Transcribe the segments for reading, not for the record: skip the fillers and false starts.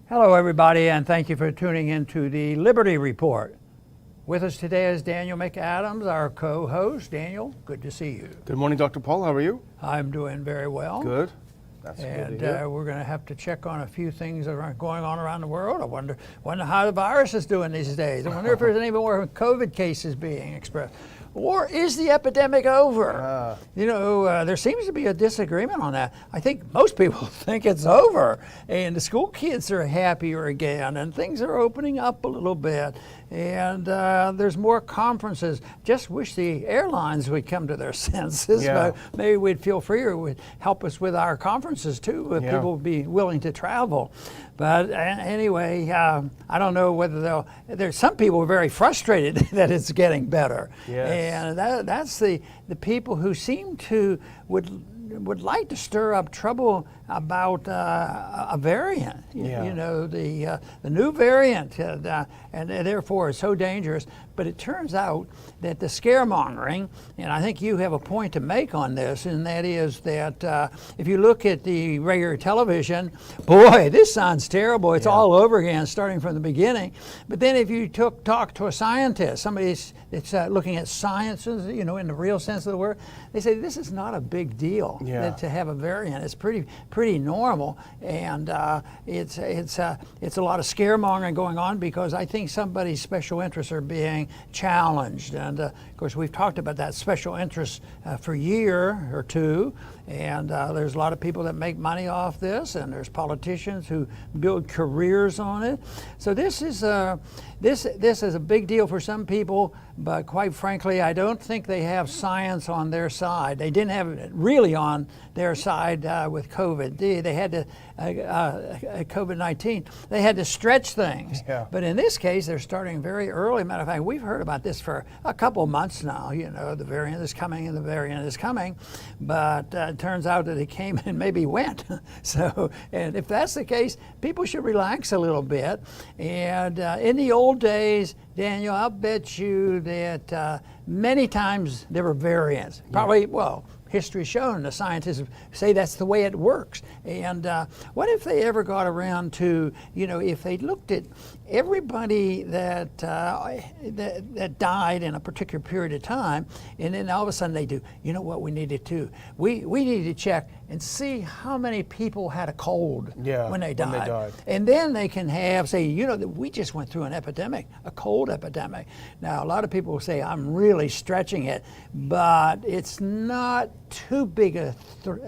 Hello, everybody, and thank you for tuning in to the Liberty Report. With us today is Daniel McAdams, our co-host. Daniel, good to see you. Good morning, Dr. Paul. How are you? I'm doing very well. Good. That's good to hear. We're going to have to check on a few things that are going on around the world. I wonder how the virus is doing these days. I wonder if there's any more COVID cases being expressed. Or is the epidemic over? There seems to be a disagreement on that. I think most people think it's over, and the school kids are happier again, and things are opening up a little bit, and there's more conferences. Just wish the airlines would come to their senses. Yeah. But maybe we'd feel freer, would help us with our conferences too, if people would be willing to travel. But anyway, I don't know whether there's some people are very frustrated that it's getting better. Yes. And that's the people who seem to would like to stir up trouble about a variant. The new variant, and therefore it's so dangerous. But it turns out that the scaremongering, and I think you have a point to make on this, and that is that if you look at the regular television, boy, this sounds terrible. It's all over again, starting from the beginning. But then if you talk to a scientist, somebody that's looking at sciences, in the real sense of the word, they say this is not a big deal to have a variant. It's pretty normal, and it's a lot of scaremongering going on because I think somebody's special interests are being challenged. And of course, we've talked about that special interest for a year or two, and there's a lot of people that make money off this, and there's politicians who build careers on it. So this is a big deal for some people, but quite frankly, I don't think they have science on their side. They didn't have it really on their side with COVID. They had to COVID-19. They had to stretch things. Yeah. But in this case, they're starting very early. Matter of fact, we've heard about this for a couple of months now. The variant is coming and the variant is coming, but it turns out that it came and maybe went. So, and if that's the case, people should relax a little bit. And in the old days, Daniel, I'll bet you that many times there were variants. Probably, history's shown, the scientists say that's the way it works. And what if they ever got around to, if they looked at everybody that died in a particular period of time, and then all of a sudden they do, what we need to do? We need to check and see how many people had a cold when they died. And then they can say, that we just went through an epidemic, a cold epidemic. Now, a lot of people will say, I'm really stretching it, but it's not too big a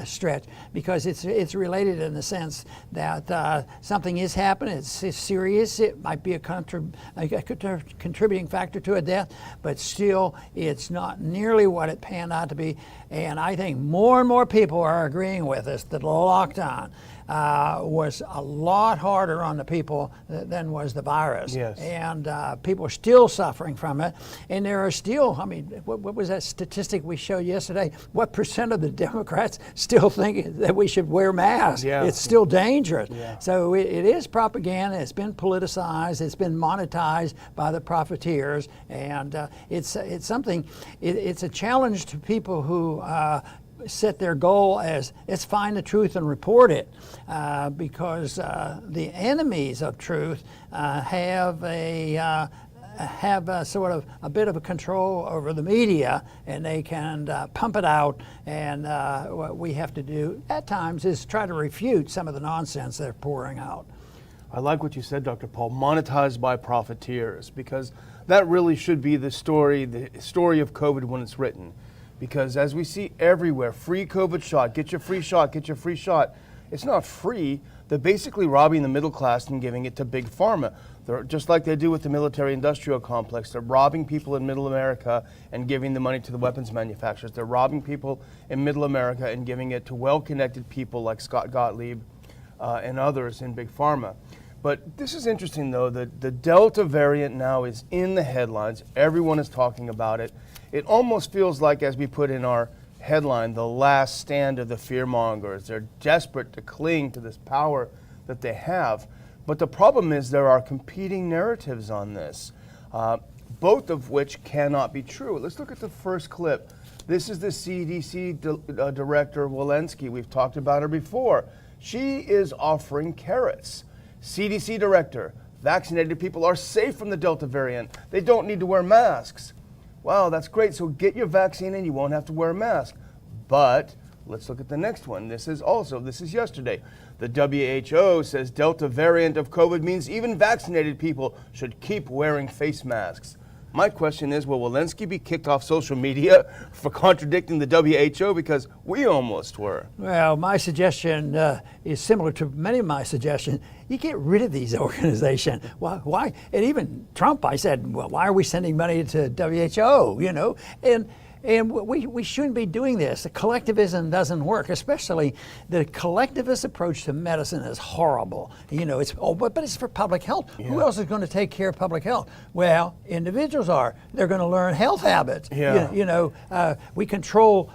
stretch because it's related in the sense that something is happening, it's serious, it might be a contributing factor to a death, but still it's not nearly what it panned out to be. And I think more and more people are agreeing with us that the lockdown was a lot harder on the people than was the virus. Yes. And people are still suffering from it. And there are still, what was that statistic we showed yesterday? What percent of the Democrats still think that we should wear masks? Yeah. It's still dangerous. Yeah. So it is propaganda. It's been politicized. It's been monetized by the profiteers. And it's a challenge to people who set their goal as let's find the truth and report it, because the enemies of truth have a sort of a bit of a control over the media, and they can pump it out. And what we have to do at times is try to refute some of the nonsense they're pouring out. I like what you said, Dr. Paul, monetized by profiteers, because that really should be the story of COVID when it's written. Because as we see everywhere, free COVID shot, get your free shot, get your free shot. It's not free. They're basically robbing the middle class and giving it to big pharma. They're just like they do with the military-industrial complex. They're robbing people in middle America and giving the money to the weapons manufacturers. They're robbing people in middle America and giving it to well-connected people like Scott Gottlieb and others in big pharma. But this is interesting, though, that the Delta variant now is in the headlines. Everyone is talking about it. It almost feels like, as we put in our headline, the last stand of the fearmongers. They're desperate to cling to this power that they have. But the problem is there are competing narratives on this, both of which cannot be true. Let's look at the first clip. This is the CDC director, Walensky. We've talked about her before. She is offering carrots, CDC director, vaccinated people are safe from the Delta variant. They don't need to wear masks. Wow, that's great. So get your vaccine and you won't have to wear a mask. But let's look at the next one. This is yesterday. The WHO says Delta variant of COVID means even vaccinated people should keep wearing face masks. My question is, will Walensky be kicked off social media for contradicting the WHO? Because we almost were. Well, my suggestion is similar to many of my suggestions. You get rid of these organizations. Why? And even Trump, I said, well, why are we sending money to WHO? You know, and we shouldn't be doing this. The collectivism doesn't work, especially the collectivist approach to medicine is horrible. You know, but it's for public health. Yeah. Who else is going to take care of public health? Well, individuals are. They're going to learn health habits. Yeah. We control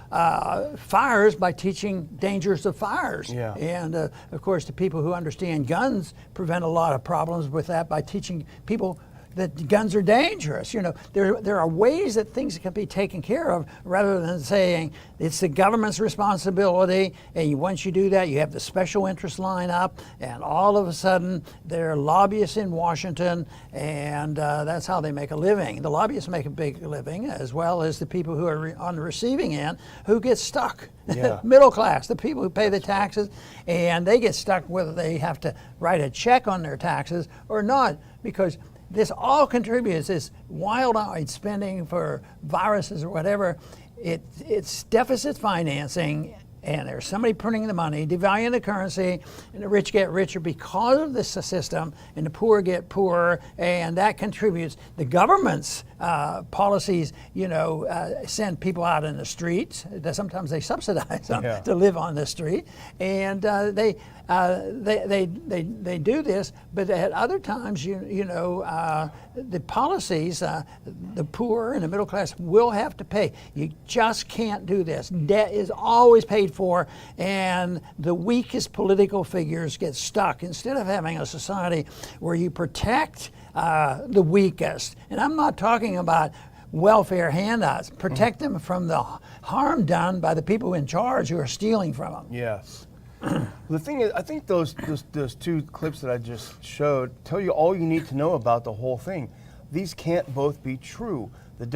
fires by teaching dangers of fires. Yeah. And of course, the people who understand guns prevent a lot of problems with that by teaching people that guns are dangerous. You know, there are ways that things can be taken care of rather than saying it's the government's responsibility, and once you do that, you have the special interest line up, and all of a sudden there are lobbyists in Washington, and that's how they make a living. The lobbyists make a big living, as well as the people who are on the receiving end who get stuck. Yeah. Middle class, the people who pay the taxes, and they get stuck whether they have to write a check on their taxes or not, because this all contributes, this wild-eyed spending for viruses or whatever. It's deficit financing, and there's somebody printing the money, devaluing the currency, and the rich get richer because of this system, and the poor get poorer, and that contributes. The government's policies, send people out in the streets. Sometimes they subsidize them to live on the street, and they do this. But at other times, the policies, the poor and the middle class will have to pay. You just can't do this. Debt is always paid for, and the weakest political figures get stuck. Instead of having a society where you protect the weakest, and I'm not talking about welfare handouts, protect them from the harm done by the people in charge who are stealing from them. Yes. The thing is, I think those two clips that I just showed tell you all you need to know about the whole thing. These can't both be true. The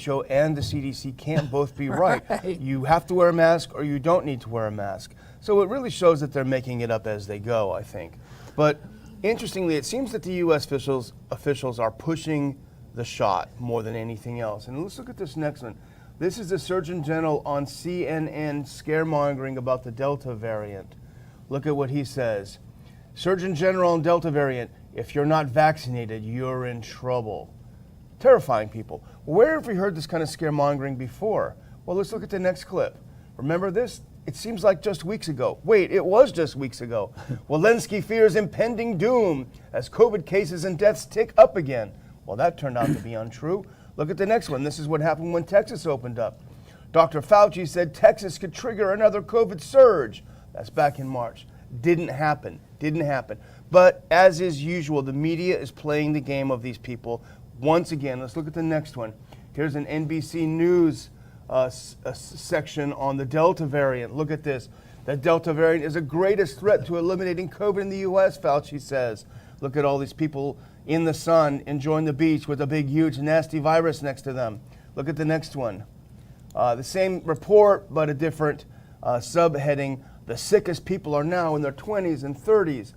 WHO and the CDC can't both be right. You have to wear a mask or you don't need to wear a mask. So it really shows that they're making it up as they go, I think. But interestingly, it seems that the U.S. officials are pushing the shot more than anything else. And let's look at this next one. This is the Surgeon General on CNN scaremongering about the Delta variant. Look at what he says. Surgeon General on Delta variant, if you're not vaccinated, you're in trouble. Terrifying people. Where have we heard this kind of scaremongering before? Well, let's look at the next clip. Remember this? It seems like just weeks ago. Wait, it was just weeks ago. Walensky fears impending doom as COVID cases and deaths tick up again. Well, that turned out to be untrue. Look at the next one. This is what happened when Texas opened up. Dr. Fauci said Texas could trigger another COVID surge. That's back in March. Didn't happen. But as is usual, the media is playing the game of these people. Once again, let's look at the next one. Here's an NBC News section on the Delta variant. Look at this. The Delta variant is the greatest threat to eliminating COVID in the U.S., Fauci says. Look at all these people in the sun enjoying the beach with a big, huge, nasty virus next to them. Look at the next one. The same report, but a different subheading. The sickest people are now in their 20s and 30s.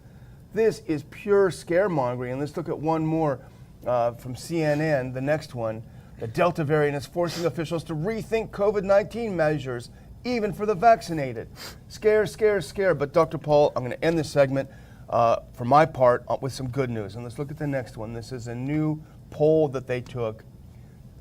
This is pure scaremongering. And let's look at one more from CNN, the next one. The Delta variant is forcing officials to rethink COVID-19 measures, even for the vaccinated. Scare. But Dr. Paul, I'm going to end this segment for my part with some good news. And let's look at the next one. This is a new poll that they took.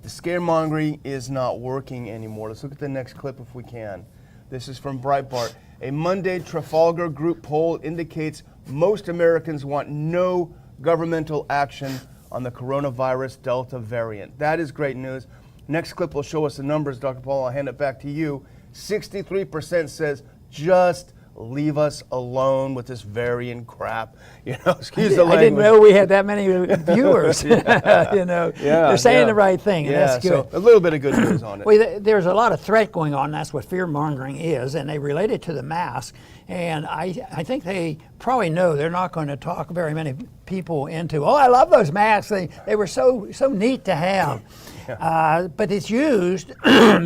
The scaremongering is not working anymore. Let's look at the next clip if we can. This is from Breitbart. A Monday Trafalgar Group poll indicates most Americans want no governmental action on the coronavirus Delta variant. That is great news. Next clip will show us the numbers, Dr. Paul. I'll hand it back to you. 63% says just leave us alone with this variant crap. Excuse the language. I didn't know we had that many viewers. They're saying the right thing, and that's good. So a little bit of good news on it. Well, there's a lot of threat going on. That's what fear-mongering is, and they relate it to the mask. And I think they probably know they're not going to talk very many people into, I love those masks. They were so neat to have. But it's used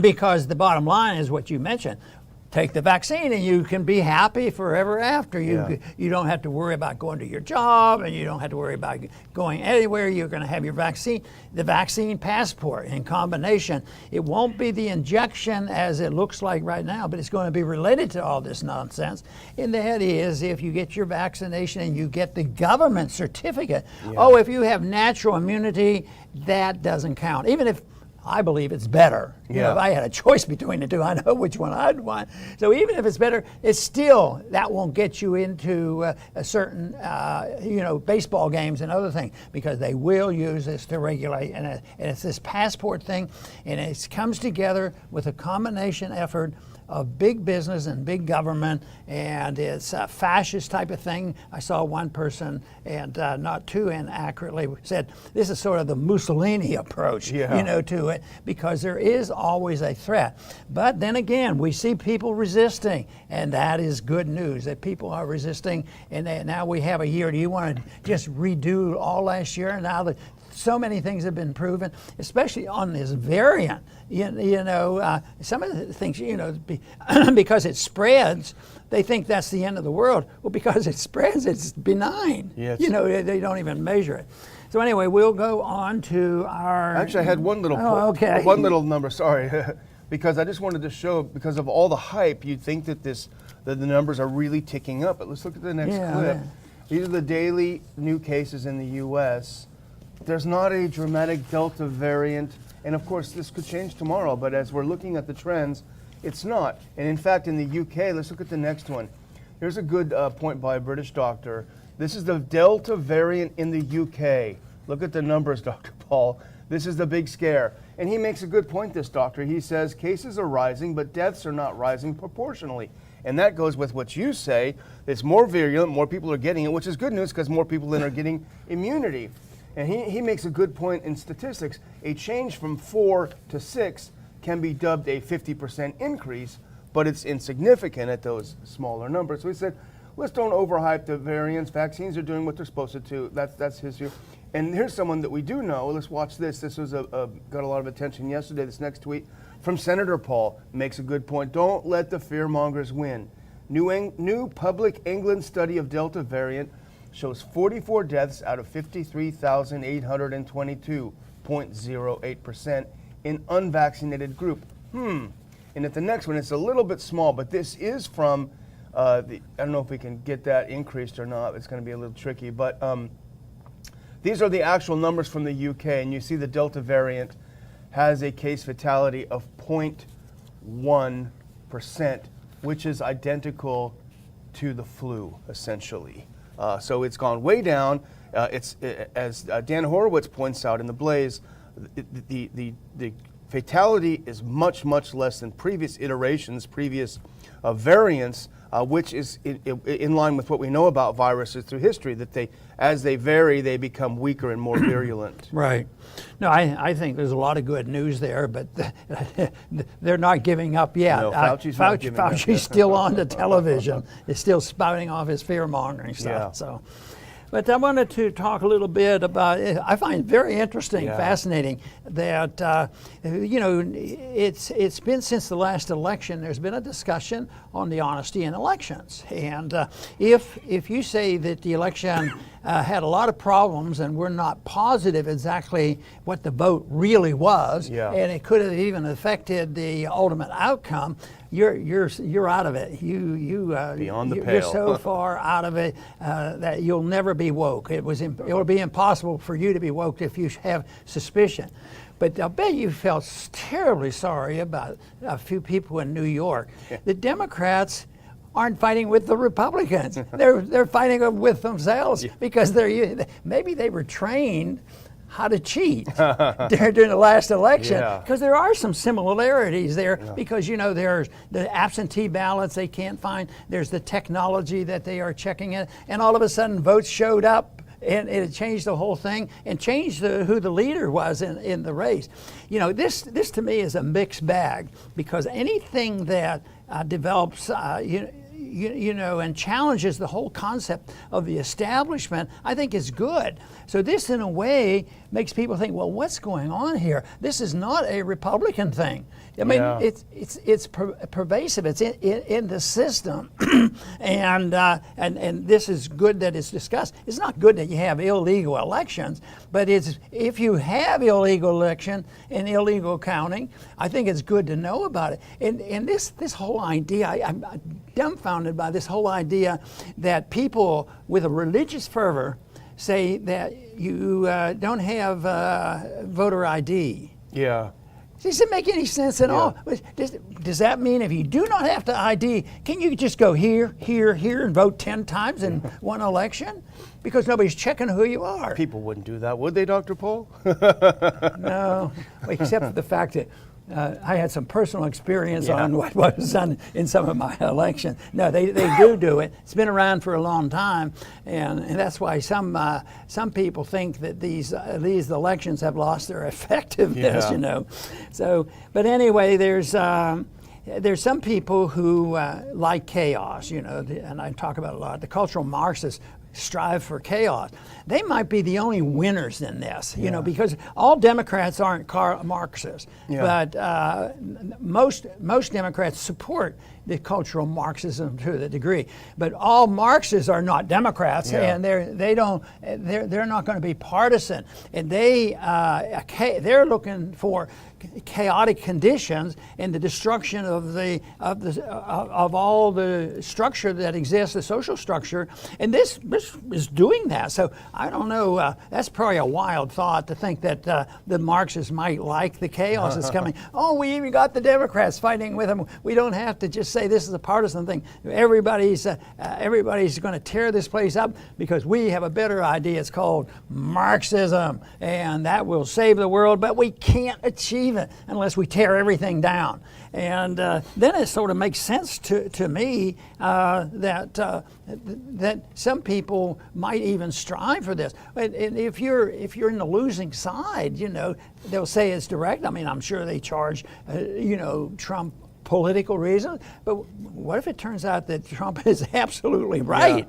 because the bottom line is what you mentioned. Take the vaccine and you can be happy forever after. You don't have to worry about going to your job, and you don't have to worry about going anywhere. You're going to have your vaccine, the vaccine passport in combination. It won't be the injection as it looks like right now, but it's going to be related to all this nonsense. And that is, if you get your vaccination and you get the government certificate, if you have natural immunity, that doesn't count. Even if I believe it's better. If I had a choice between the two, I know which one I'd want. So even if it's better, it's still, that won't get you into a certain, baseball games and other things, because they will use this to regulate. And it's this passport thing, and it comes together with a combination effort of big business and big government, and it's a fascist type of thing. I saw one person, and not too inaccurately, said this is sort of the Mussolini approach, to it, because there is always a threat. But then again, we see people resisting, and that is good news, that people are resisting, and now we have a year. Do you want to just redo all last year? Now that so many things have been proven, especially on this variant. Some of the things, because it spreads, they think that's the end of the world. Well, because it spreads, it's benign. Yes. They don't even measure it. So anyway, we'll go on to our... Actually, I had one little one little number, sorry. Because I just wanted to show, because of all the hype, you'd think that the numbers are really ticking up. But let's look at the next clip. These are the daily new cases in the U.S. There's not a dramatic Delta variant, and of course this could change tomorrow, but as we're looking at the trends, it's not. And in fact, in the UK, let's look at the next one. Here's a good point by a British doctor. This is the Delta variant in the UK. Look at the numbers, Dr. Paul. This is the big scare. And he makes a good point, this doctor. He says cases are rising, but deaths are not rising proportionally. And that goes with what you say. It's more virulent, more people are getting it, which is good news because more people then are getting immunity. And he makes a good point in statistics. A change from 4 to 6 can be dubbed a 50% increase, but it's insignificant at those smaller numbers. So he said, let's don't overhype the variants. Vaccines are doing what they're supposed to do. That's his view. And here's someone that we do know. Let's watch this. This was got a lot of attention yesterday. This next tweet from Senator Paul makes a good point. Don't let the fear mongers win. New Public England study of Delta variant shows 44 deaths out of 53,822, 0.08% in unvaccinated group. And at the next one, it's a little bit small, but this is from, I don't know if we can get that increased or not. It's going to be a little tricky, but these are the actual numbers from the UK, and you see the Delta variant has a case fatality of 0.1%, which is identical to the flu, essentially. So it's gone way down. As Dan Horowitz points out in The Blaze, the fatality is much, much less than previous iterations, previous variants, which is in line with what we know about viruses through history, that as they vary, they become weaker and more virulent. Right. No, I think there's a lot of good news there, but they're not giving up yet. No, Fauci's still on the television. He's still spouting off his fear-mongering stuff. Yeah. So. But I wanted to talk a little bit about, I find it very interesting, fascinating, that, it's been since the last election, there's been a discussion on the honesty in elections. And if you say that the election had a lot of problems and we're not positive exactly what the vote really was, and it could have even affected the ultimate outcome, you're out of it. Beyond the pale. You're so far out of it that you'll never be woke. It will be impossible for you to be woke if you have suspicion. But I'll bet you felt terribly sorry about a few people in New York. The Democrats aren't fighting with the Republicans. They're fighting with themselves because maybe they were trained how to cheat during the last election, Yeah. because there are some similarities there. Because there's the absentee ballots they can't find. There's the technology that they are checking it, and all of a sudden votes showed up. And it changed the whole thing and changed who the leader was in the race. This to me is a mixed bag, because anything that develops, and challenges the whole concept of the establishment, I think is good. So this, in a way, makes people think, well, what's going on here? This is not a Republican thing. I mean, it's pervasive. It's in the system, and this is good that it's discussed. It's not good that you have illegal elections, but if you have illegal election and illegal counting, I think it's good to know about it. And this whole idea, I'm dumbfounded by this whole idea that people with a religious fervor say that you don't have voter ID. Yeah. Does it make any sense at all? Does that mean if you do not have to ID, can you just go here, and vote 10 times in one election? Because nobody's checking who you are. People wouldn't do that, would they, Dr. Paul? No, except for the fact that I had some personal experience on what was done in some of my elections. No, they do it. It's been around for a long time, and that's why some people think that these elections have lost their effectiveness. So, but anyway, there's some people who like chaos. And I talk about it a lot. The cultural Marxists strive for chaos. They might be the only winners in this, because all Democrats aren't Marxists, but most Democrats support the cultural Marxism to the degree. But all Marxists are not Democrats, and they're not going to be partisan, and they're looking for chaotic conditions and the destruction of all the structure that exists, the social structure, and this is doing that. So I don't know. That's probably a wild thought to think that the Marxists might like the chaos that's coming. Oh, we even got the Democrats fighting with them. We don't have to just say this is a partisan thing. Everybody's going to tear this place up because we have a better idea. It's called Marxism, and that will save the world. But we can't achieve it unless we tear everything down. And then it sort of makes sense to me that some people might even strive for this. And if you're in the losing side, they'll say it's direct. I mean, I'm sure they charge, Trump political reasons, but what if it turns out that Trump is absolutely right?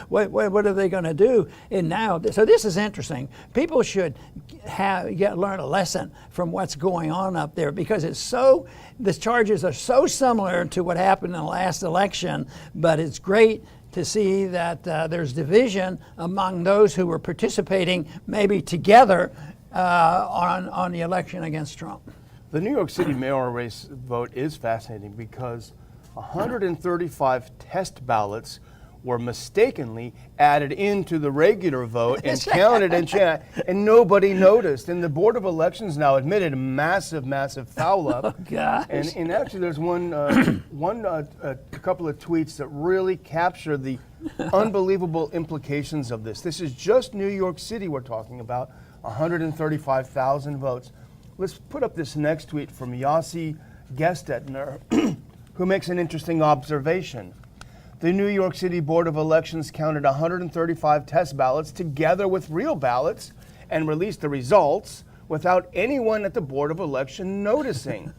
What are they going to do? And now, so this is interesting. People should learn a lesson from what's going on up there, because the charges are so similar to what happened in the last election, but it's great to see that there's division among those who were participating maybe together on the election against Trump. The New York City mayoral race vote is fascinating because 135 test ballots were mistakenly added into the regular vote and counted and nobody noticed. And the Board of Elections now admitted a massive foul up. Oh, gosh. And actually, there's a couple of tweets that really capture the unbelievable implications of this. This is just New York City we're talking about, 135,000 votes. Let's put up this next tweet from Yossi Gestetner, who makes an interesting observation. The New York City Board of Elections counted 135 test ballots together with real ballots and released the results without anyone at the Board of Election noticing.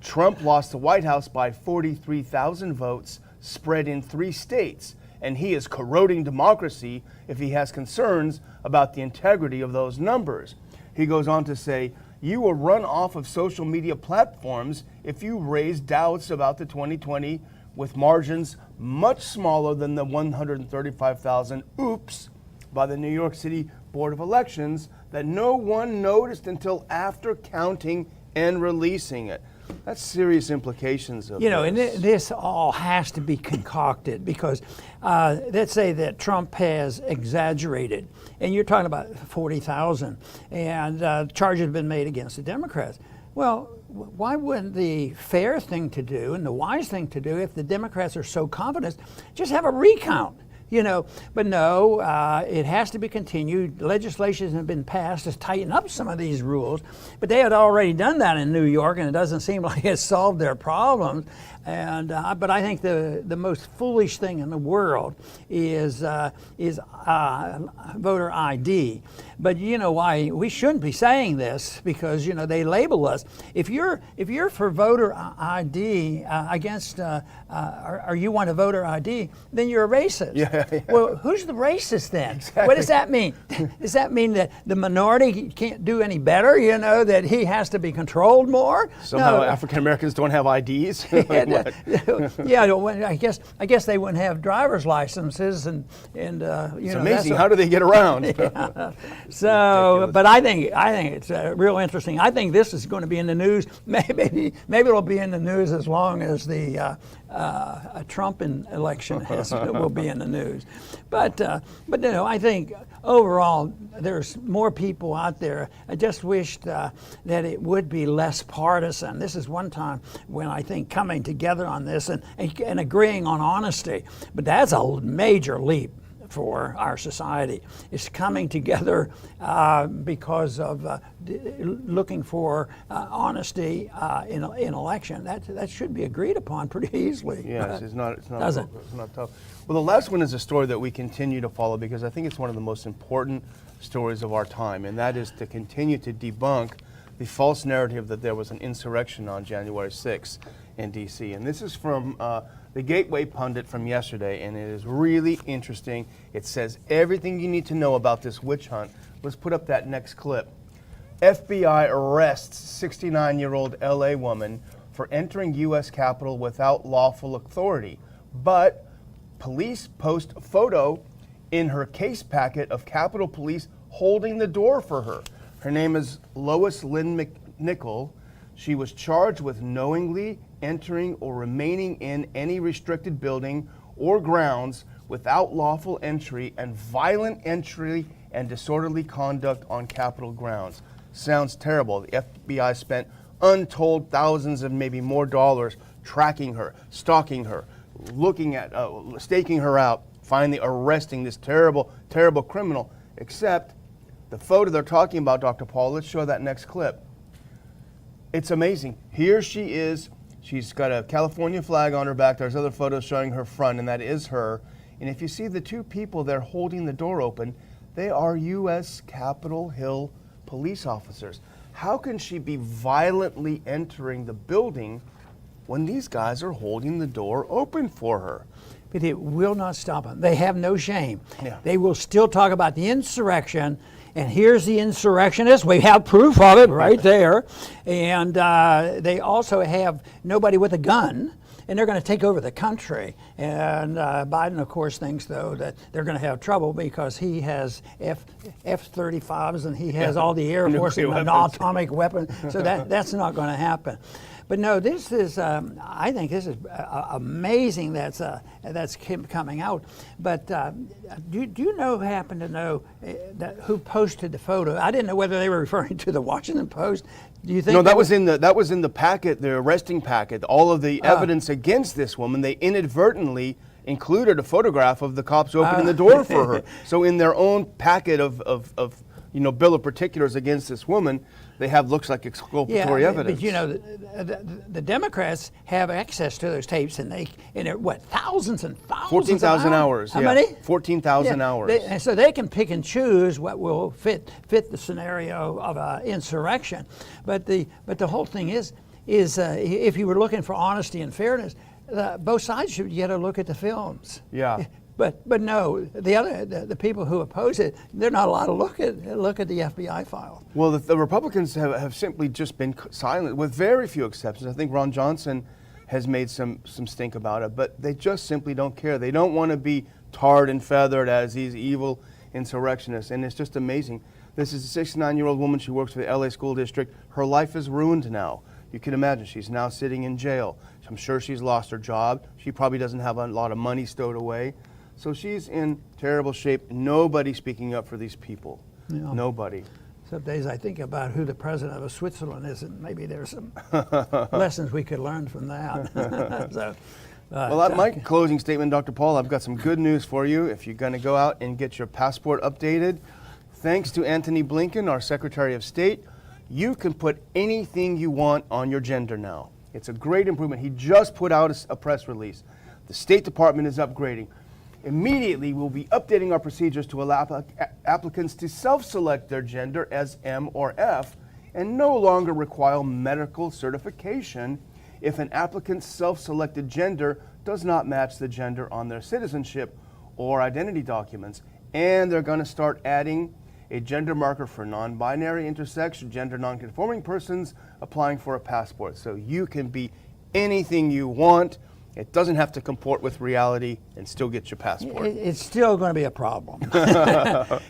Trump lost the White House by 43,000 votes spread in 3 states, and he is corroding democracy if he has concerns about the integrity of those numbers. He goes on to say, you will run off of social media platforms if you raise doubts about the 2020 with margins much smaller than the 135,000 oops by the New York City Board of Elections that no one noticed until after counting and releasing it. That's serious implications of this. And this all has to be concocted because let's say that Trump has exaggerated, and you're talking about 40,000, and charges have been made against the Democrats. Well, why wouldn't the fair thing to do and the wise thing to do, if the Democrats are so confident, just have a recount? But no, it has to be continued. Legislation has been passed to tighten up some of these rules, but they had already done that in New York, and it doesn't seem like it solved their problems. And but I think the most foolish thing in the world is voter ID. But you know why we shouldn't be saying this, because they label us. If you're for voter ID against or you want a voter ID, then you're a racist. Yeah. Well, who's the racist then? Exactly. What does that mean? Does that mean that the minority can't do any better? That he has to be controlled more? Somehow No. African Americans don't have IDs. Yeah, well, I guess they wouldn't have driver's licenses, and It's amazing. How do they get around? Yeah. So, but I think it's real interesting. I think this is going to be in the news. Maybe it'll be in the news as long as the Trump election will be in the news. But I think overall there's more people out there. I just wished that it would be less partisan. This is one time when I think coming together on this and agreeing on honesty. But that's a major leap for our society. It's coming together because of looking for honesty in election. That should be agreed upon pretty easily. Yes, it's not tough. Well, the last one is a story that we continue to follow because I think it's one of the most important stories of our time, and that is to continue to debunk the false narrative that there was an insurrection on January 6th in D.C. And this is from the Gateway Pundit from yesterday, and it is really interesting. It says everything you need to know about this witch hunt. Let's put up that next clip. FBI arrests 69-year-old LA woman for entering U.S. Capitol without lawful authority, but police post a photo in her case packet of Capitol Police holding the door for her. Her name is Lois Lynn McNichol. She was charged with knowingly entering or remaining in any restricted building or grounds without lawful entry and violent entry and disorderly conduct on Capitol grounds. Sounds terrible. The FBI spent untold thousands and maybe more dollars tracking her, stalking her, looking at, staking her out, finally arresting this terrible, terrible criminal, except the photo they're talking about, Dr. Paul, let's show that next clip. It's amazing. Here she is. She's got a California flag on her back. There's other photos showing her front, and that is her. And if you see the two people there holding the door open, they are U.S. Capitol Hill police officers. How can she be violently entering the building when these guys are holding the door open for her? But it will not stop them. They have no shame. Yeah. They will still talk about the insurrection, and here's the insurrectionist. We have proof of it right there. And they also have nobody with a gun, and they're going to take over the country. And Biden, of course, thinks, though, that they're going to have trouble because he has F-35s and he has all the Air Force and an atomic weapon. So that's not going to happen. But no, this is, I think this is amazing that's coming out. But do you happen to know who posted the photo? I didn't know whether they were referring to the Washington Post. Do you think? No, that was in the packet, the arresting packet. All of the evidence against this woman, they inadvertently included a photograph of the cops opening the door for her. So in their own packet of bill of particulars against this woman, they have looks like exculpatory evidence. But the Democrats have access to those tapes, and they're what, thousands and thousands. 14,000 hours. How many? 14,000 hours. And so they can pick and choose what will fit the scenario of an insurrection. But the whole thing is if you were looking for honesty and fairness, both sides should get a look at the films. Yeah. But no, the people who oppose it, they're not allowed to look at the FBI file. Well, the Republicans have simply just been silent, with very few exceptions. I think Ron Johnson has made some stink about it, but they just simply don't care. They don't want to be tarred and feathered as these evil insurrectionists, and it's just amazing. This is a 69-year-old woman. She works for the LA School District. Her life is ruined now. You can imagine she's now sitting in jail. I'm sure she's lost her job. She probably doesn't have a lot of money stowed away. So she's in terrible shape. Nobody speaking up for these people. Yeah. Nobody. Some days I think about who the president of Switzerland is, and maybe there's some lessons we could learn from that. Well, my closing statement, Dr. Paul, I've got some good news for you. If you're going to go out and get your passport updated, thanks to Antony Blinken, our Secretary of State, you can put anything you want on your gender now. It's a great improvement. He just put out a press release. The State Department is upgrading. Immediately, we'll be updating our procedures to allow applicants to self-select their gender as M or F and no longer require medical certification if an applicant's self-selected gender does not match the gender on their citizenship or identity documents. And they're going to start adding a gender marker for non-binary, intersex, gender non-conforming persons applying for a passport. So you can be anything you want. It doesn't have to comport with reality and still get your passport. It's still going to be a problem.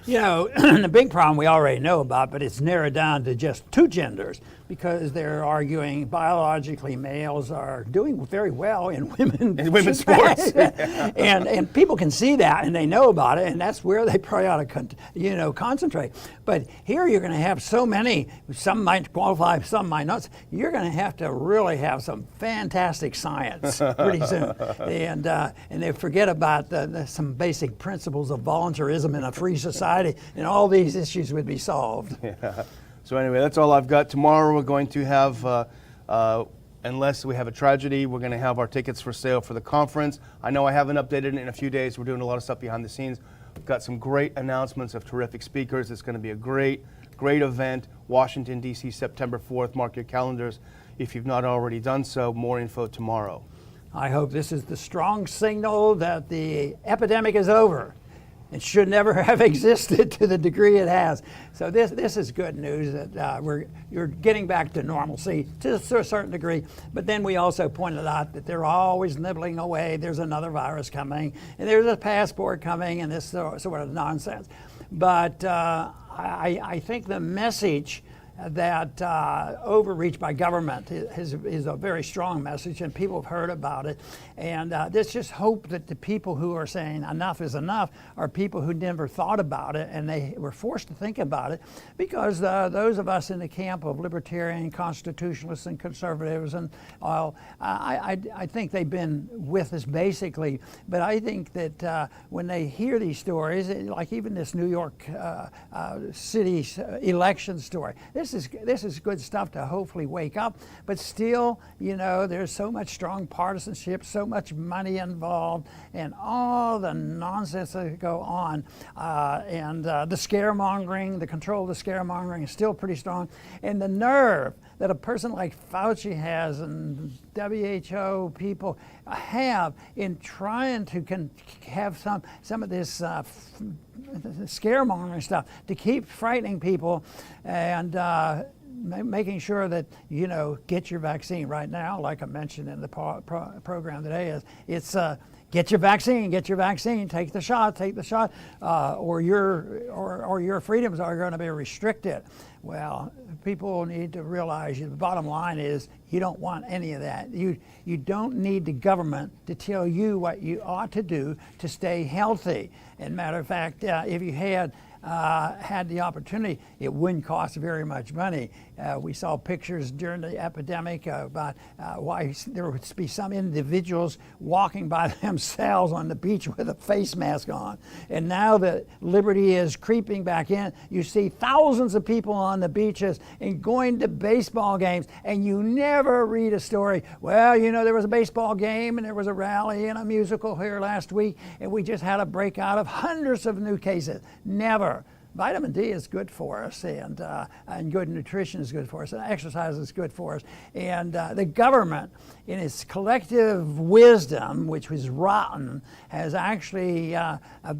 You know, the big problem we already know about, but it's narrowed down to just two genders because they're arguing biologically males are doing very well in women's sports. and people can see that and they know about it, and that's where they probably ought to concentrate. But here you're going to have so many, some might qualify, some might not. You're going to have to really have some fantastic science pretty soon. And they forget about some basic principles of voluntarism in a free society, and all these issues would be solved. Yeah. So anyway, that's all I've got. Tomorrow we're going to have, unless we have a tragedy, we're going to have our tickets for sale for the conference. I know I haven't updated it in a few days. We're doing a lot of stuff behind the scenes. We've got some great announcements of terrific speakers. It's going to be a great event. Washington, D.C., September 4th. Mark your calendars. If you've not already done so, more info tomorrow. I hope this is the strong signal that the epidemic is over. It should never have existed to the degree it has. So this is good news that you're getting back to normalcy to a certain degree. But then we also pointed out that they're always nibbling away. There's another virus coming, and there's a passport coming, and this sort of nonsense. But I think the message that overreach by government is a very strong message, and people have heard about it. And let's just hope that the people who are saying enough is enough are people who never thought about it, and they were forced to think about it, because those of us in the camp of libertarian, constitutionalists, and conservatives, and I think they've been with us basically. But I think that when they hear these stories, like even this New York City election story, this is good stuff to hopefully wake up. But still, you know, there's so much strong partisanship, so much money involved, and all the nonsense that go on. And the scaremongering, the control of the scaremongering is still pretty strong. And the nerve that a person like Fauci has and WHO people have in trying to have some of this scaremongering stuff to keep frightening people and making sure that, you know, get your vaccine right now, like I mentioned in the program today, it's get your vaccine, take the shot, or your freedoms are going to be restricted. Well, people need to realize the bottom line is you don't want any of that. You don't need the government to tell you what you ought to do to stay healthy. And matter of fact, if you had the opportunity, it wouldn't cost very much money. We saw pictures during the epidemic about why there would be some individuals walking by themselves on the beach with a face mask on. And now that liberty is creeping back in, you see thousands of people on the beaches and going to baseball games, and you never read a story, well, you know, there was a baseball game and there was a rally and a musical here last week, and we just had a breakout of hundreds of new cases. Never. Vitamin D is good for us, and good nutrition is good for us, and exercise is good for us. And the government, in its collective wisdom, which was rotten, has actually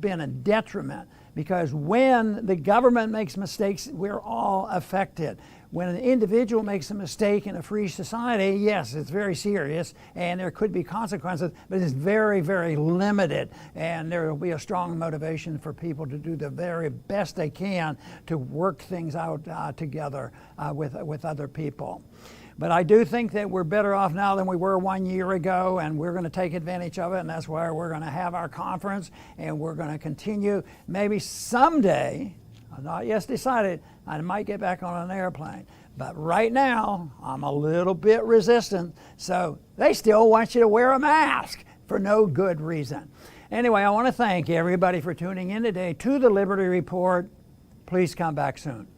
been a detriment, because when the government makes mistakes, we're all affected. When an individual makes a mistake in a free society, yes, it's very serious and there could be consequences, but it's very, very limited. And there will be a strong motivation for people to do the very best they can to work things out together with other people. But I do think that we're better off now than we were 1 year ago, and we're going to take advantage of it, and that's why we're going to have our conference, and we're going to continue. Maybe someday, I'm not yet decided, I might get back on an airplane. But right now, I'm a little bit resistant. So they still want you to wear a mask. for no good reason. Anyway, I want to thank everybody for tuning in today to the Liberty Report. Please come back soon.